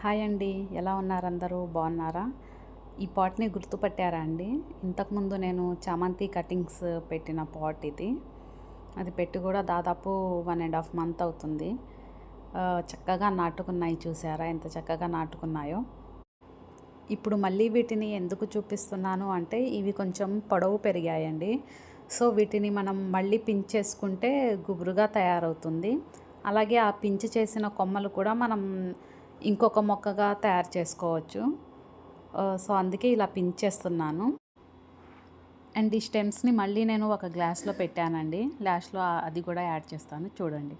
Hi అండి. ఎలా ఉన్నారు అందరూ? బాగున్నారా? ఈ పాట్‌ని గుర్తుపట్టారా అండి? ఇంతకుముందు నేను చామంతి కటింగ్స్ పెట్టిన పాట్ ఇది. అది పెట్టి కూడా దాదాపు 1½ మంత్ అవుతుంది. చక్కగా నాటుకున్నాయి, చూసారా ఎంత చక్కగా నాటుకున్నాయో. ఇప్పుడు మళ్ళీ వీటిని ఎందుకు చూపిస్తున్నాను అంటే ఇవి కొంచెం పొడవు పెరిగాయండి. సో వీటిని మనం మళ్ళీ పించ్ చేసుకుంటే గుబురుగా తయారవుతుంది. అలాగే ఆ పించ్ చేసిన కొమ్మలు కూడా మనం ఇంకొక మొక్కగా తయారు చేసుకోవచ్చు. సో అందుకే ఇలా పించ్ చేస్తున్నాను. అండ్ ఈ స్టెమ్స్‌ని మళ్ళీ నేను ఒక గ్లాస్‌లో పెట్టానండి. లాస్ట్‌లో అది కూడా యాడ్ చేస్తాను చూడండి.